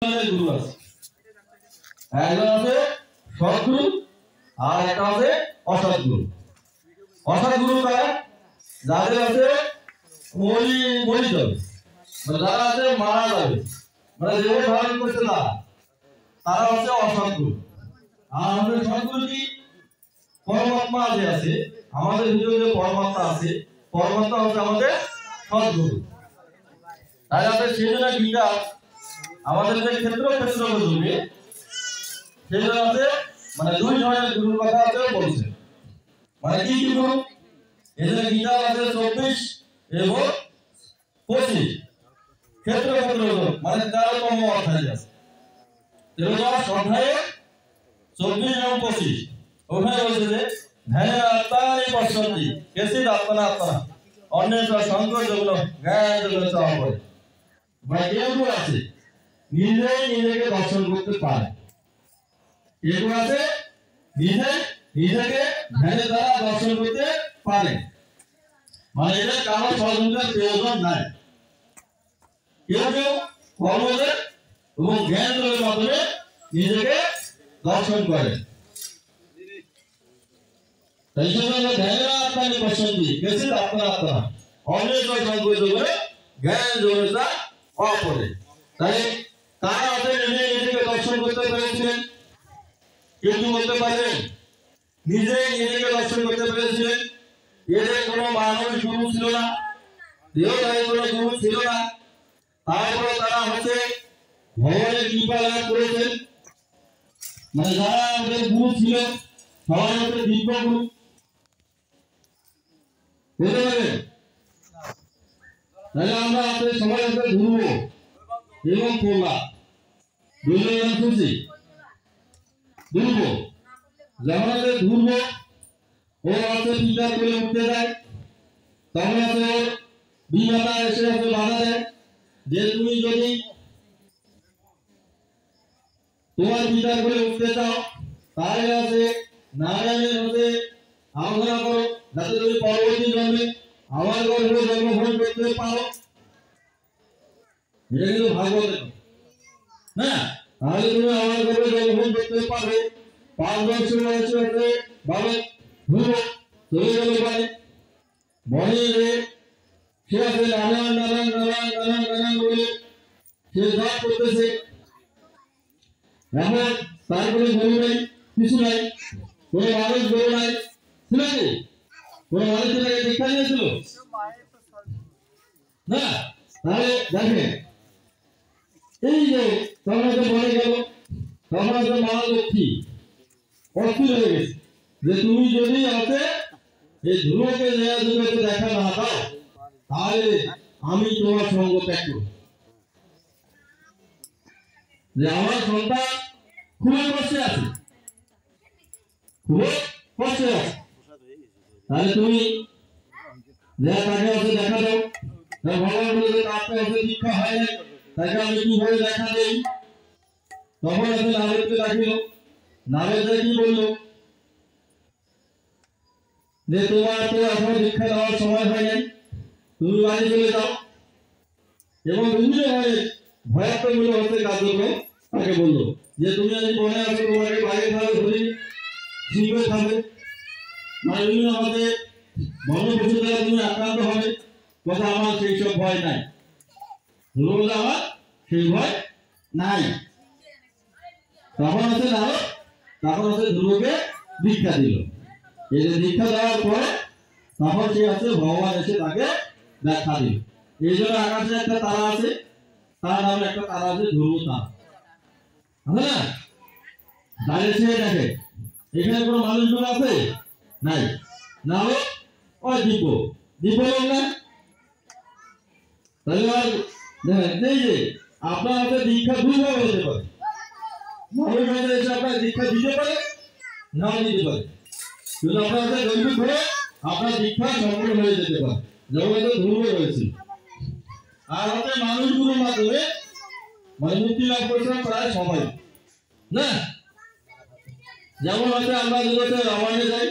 গুরু আছে, একজন আছে সৎগুরু আর একটা আছে অসৎ গুরু। অসৎ গুরু কারা? যাদের আছে মরি যাবে, যারা আছে মারা যাবে, মানে জীবন ধারণ করছে না, তারা হচ্ছে অসৎ গুরু। আর আমাদের সৎগুরু কি? পরমাত্মা যে আছে, আমাদের ভিতরে যে পরমাত্মা আছে, পরমাত্মা হচ্ছে আমাদের সৎগুরু। তাই আমাদের সেই জন্য গীতা আমাদের যে ক্ষেত্র বুঝবে, সেই জন্য আছে মানে দুই ধরনের গুরুর কথা আছে বলছে। মানে কি কি গুরু? এখানে গীতা আছে 24 এবং 25 ক্ষেত্র মানে 13তম অধ্যায় আছে। 13তম অধ্যায়ে 24 এবং 25 ওখানে বলছে যে ধ্যানের আত্মানি পশ্যন্তি কেচিৎ আত্মনা আত্মনা অন্যের সংকট যোগ্য জ্ঞান যোগ্য চাওয়া করে। বা কেউ আছে নিজেই নিজেকে দর্শন করতে পারে, কেউ আছে নিজেকে ধ্যানের দ্বারা দর্শন করতে পারে, মানে এটা কারো সহযোগিতার প্রয়োজন নাই। কেউ কেউ কর্মযোগ এবং জ্ঞান যোগের মাধ্যমে নিজেকে দর্শন করে। তাই জন্য ধ্যানের আত্মানি পশ্যন্তি কেচিৎ আত্মনা আত্মনা অন্যের সংকট যোগ্য জ্ঞান যোগ্য অপরে। তাই তারা নিজেকে দর্শন করতে পেরেছিলেন। কেউ বলতে পারবেন নিজেই নিজেকে দর্শন করতে পেরেছিলেন। এদের কোনো মানুষ গুরু ছিল না, দেহদায়ী কোনো গুরু ছিল না। তারপরে তারা হচ্ছে ভগবানের কৃপা লাভ করেছেন। মানে যারা আমাদের গুরু ছিল সবাই হচ্ছে দিব্য গুরু। বুঝতে পারবেন? তাহলে আমরা আপনাদের সবাই হচ্ছে ধ্রুব এবং কোলা দুজনের নাম শুনছি। ধ্রুব যেমন আছে ধ্রুব, ও আছে পিতা করে উঠতে যায়, তখন আছে ওর বিমাতা এসে আছে বাধা দেয় যে তুমি যদি তোমার পিতার করে উঠতে চাও তাহলে আছে নারায়ণের হতে আরাধনা করো, যাতে তুমি পরবর্তী জন্মে আমার গর্ভে জন্মগ্রহণ করতে পারো। এটা কিন্তু ভাগবত না, তাহলে তুমি আমার গর্ভে জন্মগ্রহণ করতে পারবে। 5 বছর বয়সে হতে বাবা ধ্রুব চলে গেল পারে বনে, সে আছে নারায়ণ নারায়ণ নারায়ণ নারায়ণ নারায়ণ বলে সে জপ করতেছে। এখন তারপরে গরু নাই, কিছু নাই, কোনো মানুষ গরু নাই, ছিল কি? কোনো মানুষ তাকে দীক্ষা নিয়েছিল না? তাহলে দেখেন এই যে তখন বনে গেল, তখন মা লক্ষ্মী অস্থির হয়ে গেছে যে তুমি যদি আছে এই ধ্রুবকে দেখা না দাও তাহলে আমি তোমার সঙ্গ ত্যাগ করব। যে আমার সন্তান খুবই কষ্টে আছে, খুবই কষ্টে আছে, তাহলে তুমি তাকে আছে দেখা দাও। ভগবান বলে আপনার হচ্ছে দীক্ষা হয় না, তাকে আমি কিভাবে দেখা দেই? তখন আছে নারদকে ডাকিল। নারদ কি বললো যে তোমার তো এখন দীক্ষা দেওয়ার সময় হয় নাই, তুমি বাড়ি চলে যাও। এবং বিভিন্ন ভয়াত্মক হতে কার্যক্রম তাকে বললো যে তুমি যদি বনে আসো তোমাকে বাইরে খাবে, ধরি সিংহে খাবে, মানে বিভিন্ন আমাদের বন্য পশু দ্বারা তুমি আক্রান্ত হবে। কথা আমার সেই সব ভয় নাই, বলে আমার সেই ভয় নাই। তখন হচ্ছে না, তখন হচ্ছে ধ্রুবকে দীক্ষা দিল। এই যে দীক্ষা দেওয়ার পরে তখন সে আছে ভগবান এসে তাকে দেখা দিল। এই জন্য আকাশে একটা তারা আছে, তার নামে একটা তারা আছে ধ্রুব তারা, হ্যাঁ। তাহলে সে দেখে এখানে কোনো মানুষগুলো আছে নাই, না হলে ওই দিব্য দিব্য লোক না। তাহলে আর দেখেন এই যে আপনার হাতে দীক্ষা দুইভাবে হতে পারে। মানুষ এসে আপনার দীক্ষা দিতে পারে, নাও দিতে পারে, কিন্তু আপনার হাতে দৈবিক হয়ে আপনার দীক্ষা সম্পূর্ণ হয়ে যেতে পারে, যেমন ধ্রুব হয়েছিল। আর হচ্ছে মানুষগুলোর মাধ্যমে মানে মুক্তি লাভ করেছিলাম প্রায় সবাই না। যেমন হচ্ছে আমরা যদি রামায়ণে যাই,